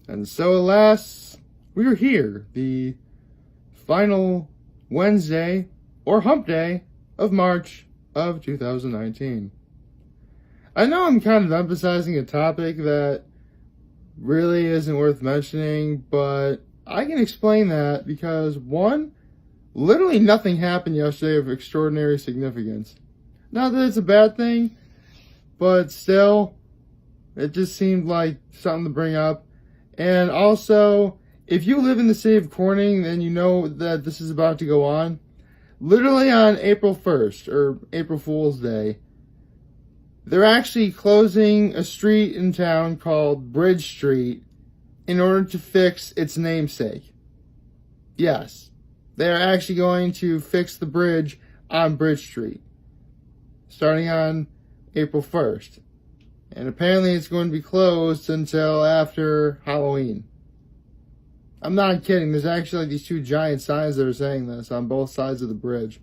And so, alas, we are here, the final Wednesday, or Hump Day, of March of 2019. I know I'm kind of emphasizing a topic that really isn't worth mentioning, but I can explain that because, one, literally nothing happened yesterday of extraordinary significance. Not that it's a bad thing, but still, it just seemed like something to bring up. And also, if you live in the city of Corning, then you know that this is about to go on. Literally on April 1st, or April Fool's Day, they're actually closing a street in town called Bridge Street in order to fix its namesake. Yes, they're actually going to fix the bridge on Bridge Street, starting on April 1st. And apparently it's going to be closed until after Halloween. I'm not kidding. There's actually these two giant signs that are saying this on both sides of the bridge.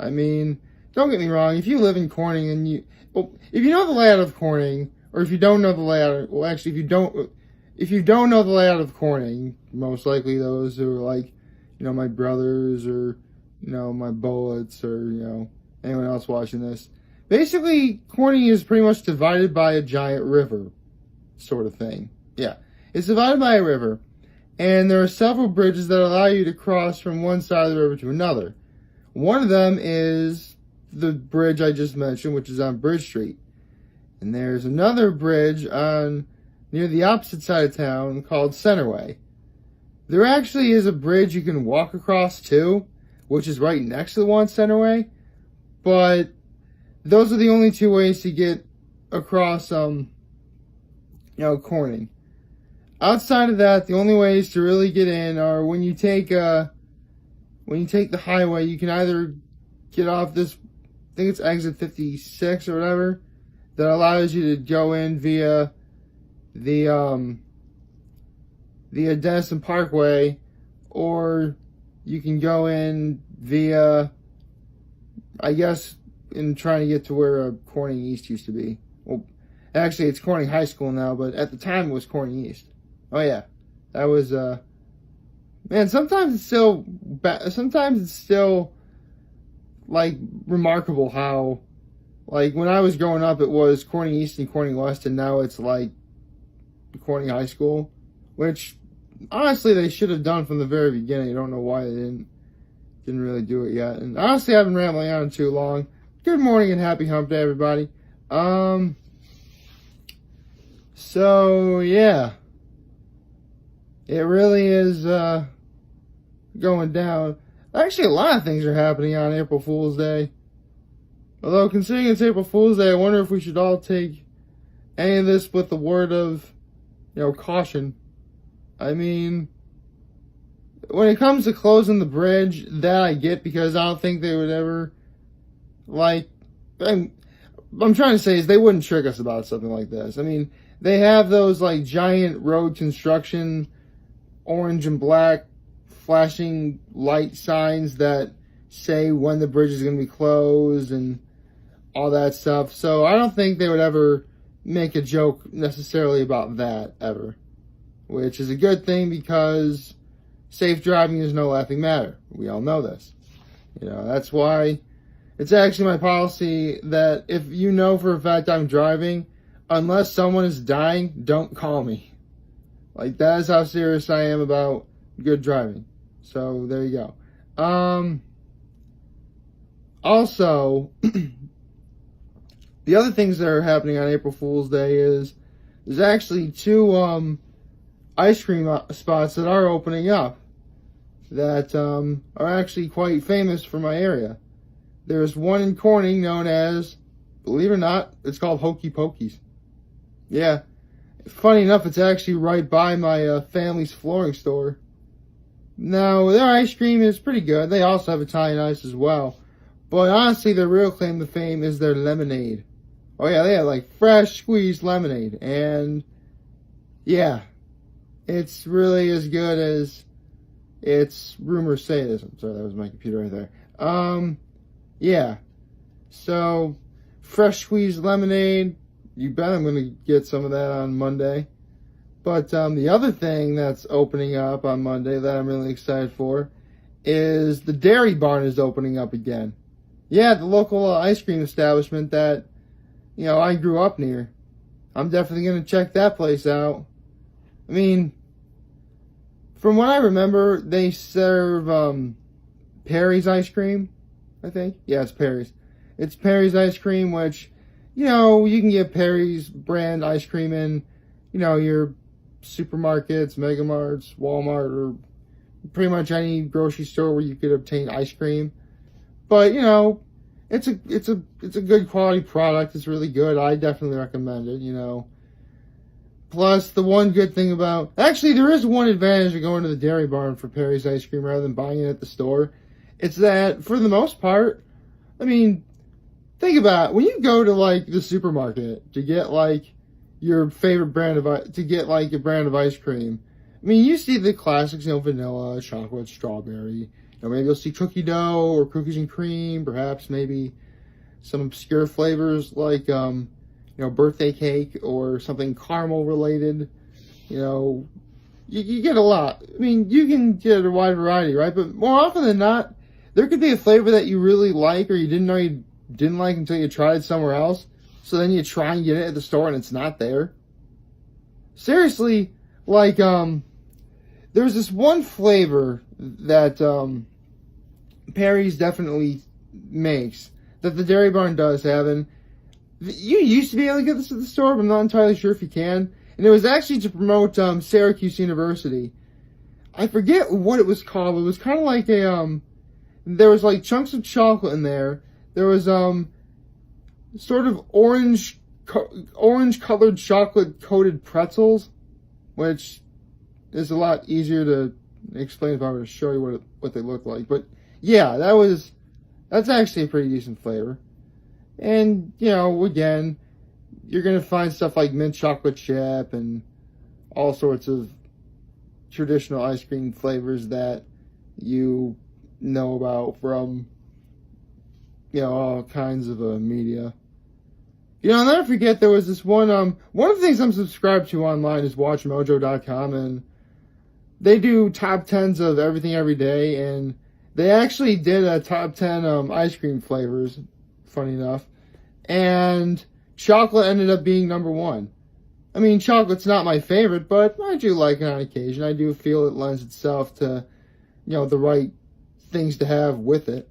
I mean, don't get me wrong. If you live in Corning and if you know the layout of Corning, or if you don't know the layout, well, actually, if you don't know the layout of Corning, most likely those who are like, my brothers or, my bullets or, anyone else watching this. Basically, Corning is pretty much divided by a giant river, sort of thing. Yeah, it's divided by a river, and there are several bridges that allow you to cross from one side of the river to another. One of them is the bridge I just mentioned, which is on Bridge Street. And there's another bridge near the opposite side of town called Centerway. There actually is a bridge you can walk across too, which is right next to the one Centerway, but those are the only two ways to get across, Corning. Outside of that, the only ways to really get in are when you take the highway. You can either get off this, I think it's exit 56 or whatever, that allows you to go in via the Denison Parkway, or you can go in via, I guess, in trying to get to where Corning East used to be. Well, actually, it's Corning High School now, but at the time it was Corning East. Oh yeah, that was man. Sometimes it's still like remarkable how, like, when I was growing up, it was Corning East and Corning West, and now it's like Corning High School, which honestly they should have done from the very beginning. I don't know why they didn't really do it yet. And honestly, I've been rambling on too long. Good morning and happy Hump Day, everybody. So yeah, it really is going down. Actually, a lot of things are happening on April Fool's Day. Although, considering it's April Fool's Day, I wonder if we should all take any of this with the word of, caution. I mean, when it comes to closing the bridge, that I get, because I don't think they would ever, I'm trying to say is they wouldn't trick us about something like this. I mean, they have those, giant road construction, orange and black, flashing light signs that say when the bridge is going to be closed and all that stuff. So I don't think they would ever make a joke necessarily about that, ever. Which is a good thing, because safe driving is no laughing matter. We all know this. That's why it's actually my policy that if you know for a fact I'm driving, unless someone is dying, don't call me. That is how serious I am about good driving. So, there you go. Also, the other things that are happening on April Fool's Day is there's actually two ice cream spots that are opening up that are actually quite famous for my area. There's one in Corning known as, believe it or not, it's called Hokey Pokeys. Yeah. Funny enough, it's actually right by my family's flooring store. Now, their ice cream is pretty good. They also have Italian ice as well. But honestly, their real claim to fame is their lemonade. Oh yeah, they have fresh squeezed lemonade. And yeah, it's really as good as its rumors say it is. I'm sorry, that was my computer right there. Yeah. So, fresh squeezed lemonade. You bet I'm going to get some of that on Monday. But the other thing that's opening up on Monday that I'm really excited for is the Dairy Barn is opening up again. Yeah, the local ice cream establishment that, I grew up near. I'm definitely going to check that place out. I mean, from what I remember, they serve Perry's ice cream, I think. Yeah, it's Perry's. It's Perry's ice cream, which, you can get Perry's brand ice cream in, your supermarkets, Mega Marts, Walmart, or pretty much any grocery store where you could obtain ice cream. But, it's a good quality product. It's really good. I definitely recommend it, Plus, the one good thing about... Actually, there is one advantage of going to the Dairy Barn for Perry's ice cream rather than buying it at the store. It's that, for the most part, I mean, think about it. When you go to, the supermarket to get, your favorite brand of... a brand of ice cream, I mean, you see the classics, vanilla, chocolate, strawberry. Maybe you'll see cookie dough or cookies and cream. Perhaps maybe some obscure flavors like, birthday cake or something caramel related. You get a lot. I mean, you can get a wide variety, right? But more often than not, there could be a flavor that you really like or you didn't know you didn't like until you tried it somewhere else. So then you try and get it at the store and it's not there. Seriously, there's this one flavor that Perry's definitely makes that the Dairy Barn does have, and you used to be able to get this at the store, but I'm not entirely sure if you can. And it was actually to promote Syracuse University. I forget what it was called. It was kind of like there was chunks of chocolate in there. There was sort of orange colored chocolate coated pretzels, which is a lot easier to explain if I were to show you what they look like. But yeah, that's actually a pretty decent flavor. And, again, you're going to find stuff like mint chocolate chip and all sorts of traditional ice cream flavors that you know about from, all kinds of media. I'll never forget there was this one of the things I'm subscribed to online is WatchMojo.com, and they do top 10s of everything every day, and they actually did a top 10 ice cream flavors, funny enough, and chocolate ended up being number one. I mean, chocolate's not my favorite, but I do like it on occasion. I do feel it lends itself to, the right things to have with it.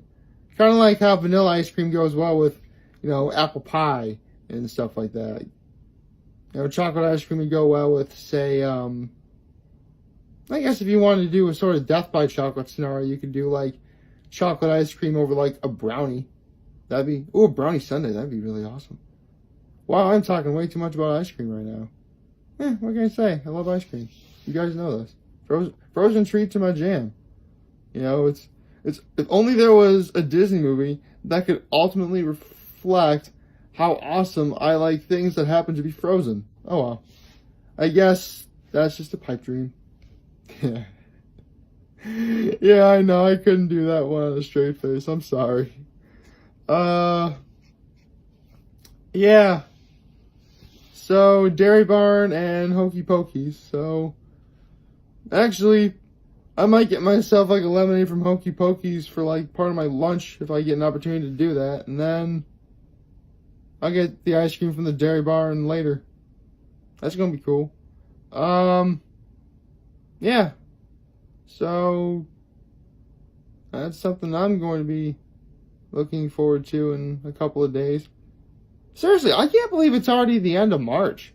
Kind of like how vanilla ice cream goes well with, apple pie and stuff like that. Chocolate ice cream would go well with, say, I guess if you wanted to do a sort of death by chocolate scenario, you could do chocolate ice cream over a brownie. A brownie sundae, that'd be really awesome. Wow, I'm talking way too much about ice cream right now. What can I say? I love ice cream. You guys know this. Frozen treats are my jam. It's if only there was a Disney movie that could ultimately reflect how awesome I like things that happen to be frozen. Oh well. I guess that's just a pipe dream. Yeah. Yeah, I know. I couldn't do that one on a straight face. I'm sorry. Yeah. So, Dairy Barn and Hokey Pokeys. So, actually, I might get myself a lemonade from Hokey Pokeys for part of my lunch if I get an opportunity to do that. And then I'll get the ice cream from the Dairy Barn later. That's gonna be cool. Yeah. So, that's something I'm going to be looking forward to in a couple of days. Seriously, I can't believe it's already the end of March.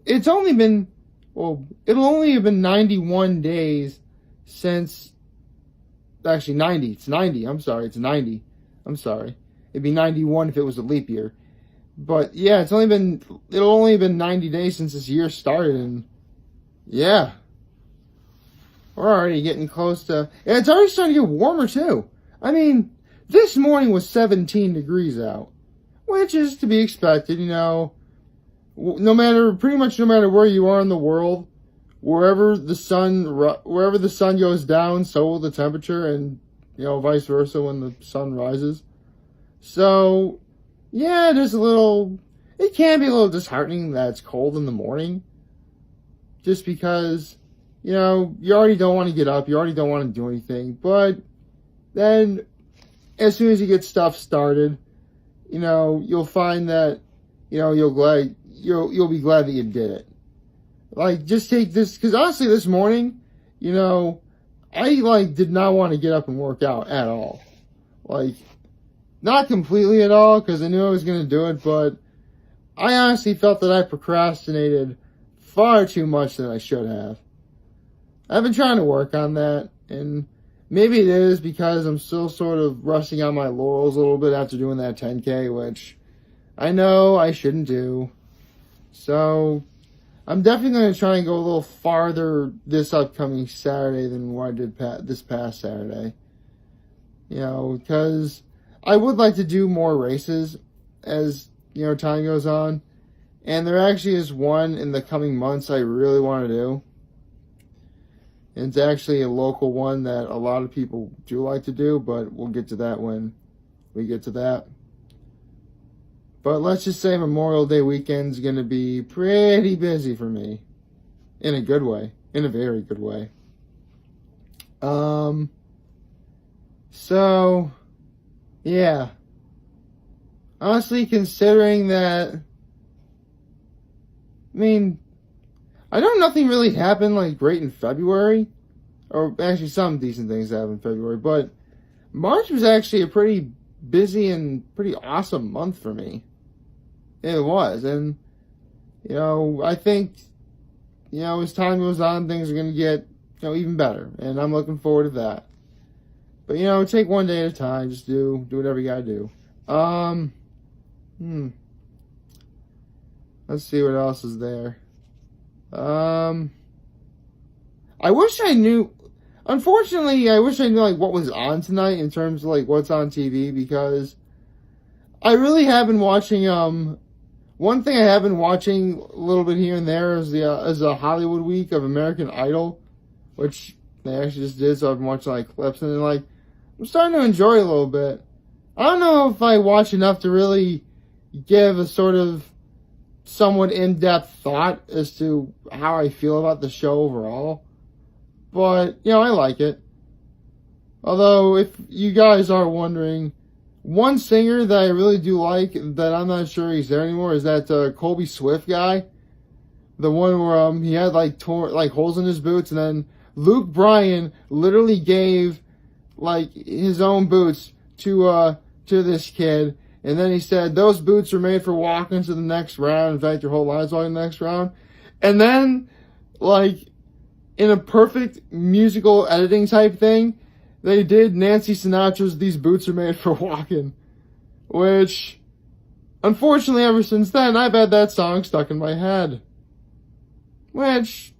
It's only been, it'll only have been 91 days since, actually 90, it's 90, I'm sorry, it's 90, I'm sorry. It'd be 91 if it was a leap year. But yeah, it'll only have been 90 days since this year started, and yeah. We're already getting close to, and it's already starting to get warmer too. I mean, this morning was 17 degrees out, which is to be expected, pretty much no matter where you are in the world, wherever the sun goes down, so will the temperature, and, vice versa when the sun rises. So, yeah, it can be a little disheartening that it's cold in the morning. Just because, you already don't want to get up. You already don't want to do anything. But then, as soon as you get stuff started, you'll find that, you'll be glad that you did it. Like, just take this, because honestly, this morning, I, did not want to get up and work out at all. Like, not completely at all, because I knew I was going to do it, but I honestly felt that I procrastinated far too much than I should have. I've been trying to work on that, and maybe it is because I'm still sort of resting on my laurels a little bit after doing that 10K, which I know I shouldn't do. So, I'm definitely going to try and go a little farther this upcoming Saturday than what I did this past Saturday. Because I would like to do more races as, time goes on. And there actually is one in the coming months I really want to do. And it's actually a local one that a lot of people do like to do, but we'll get to that when we get to that. But let's just say Memorial Day weekend's going to be pretty busy for me. In a good way. In a very good way. So, yeah. Honestly, considering that, I know nothing really happened, great in February. Or, actually, some decent things happened in February. But March was actually a pretty busy and pretty awesome month for me. It was. And, I think, as time goes on, things are going to get, even better. And I'm looking forward to that. But, take one day at a time. Just do whatever you got to do. Let's see what else is there. I wish I knew, unfortunately, I wish I knew, what was on tonight in terms of, what's on TV, because I really have been watching, one thing I have been watching a little bit here and there is the Hollywood week of American Idol, which they actually just did, so I've been watching, clips, and I'm starting to enjoy it a little bit. I don't know if I watch enough to really give a sort of somewhat in-depth thought as to how I feel about the show overall. But, I like it. Although, if you guys are wondering, one singer that I really do like, that I'm not sure he's there anymore, is that Colby Swift guy. The one where he had holes in his boots, and then Luke Bryan literally gave his own boots to this kid. And then he said, those boots are made for walking to the next round. In fact, your whole life's walking the next round. And then, in a perfect musical editing type thing, they did Nancy Sinatra's These Boots Are Made for Walking. Which, unfortunately, ever since then, I've had that song stuck in my head. Which,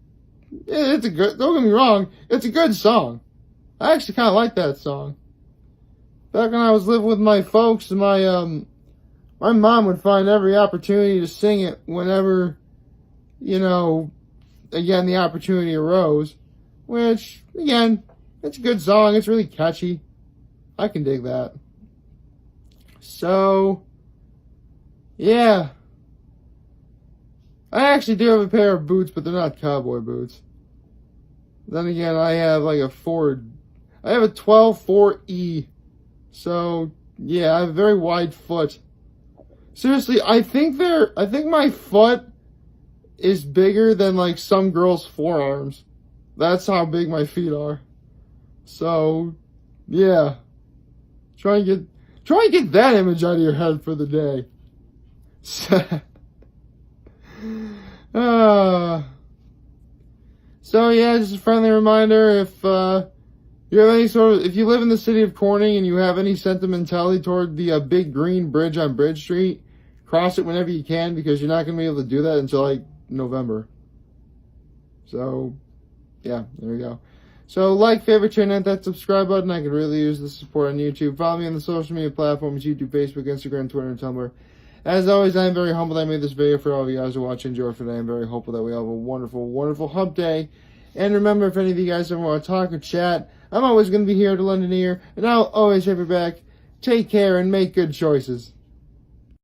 it's a good, don't get me wrong, it's a good song. I actually kind of like that song. Back when I was living with my folks, my mom would find every opportunity to sing it whenever, again, the opportunity arose. Which, again, it's a good song. It's really catchy. I can dig that. So, yeah. I actually do have a pair of boots, but they're not cowboy boots. Then again, I have I have a 12-4E. So, yeah, I have a very wide foot. Seriously, I think my foot is bigger than some girls' forearms. That's how big my feet are. So, yeah. Try and get that image out of your head for the day. So yeah, just a friendly reminder, if you have if you live in the city of Corning and you have any sentimentality toward the big green bridge on Bridge Street, cross it whenever you can, because you're not going to be able to do that until November. So, yeah, there we go. So, favorite, share, and hit that subscribe button. I could really use the support on YouTube. Follow me on the social media platforms, YouTube, Facebook, Instagram, Twitter, and Tumblr. As always, I am very humbled that I made this video for all of you guys who watch and enjoy for today. I'm very hopeful that we all have a wonderful, wonderful hump day. And remember, if any of you guys ever want to talk or chat, I'm always going to be here to lend an ear, and I'll always have your back. Take care and make good choices.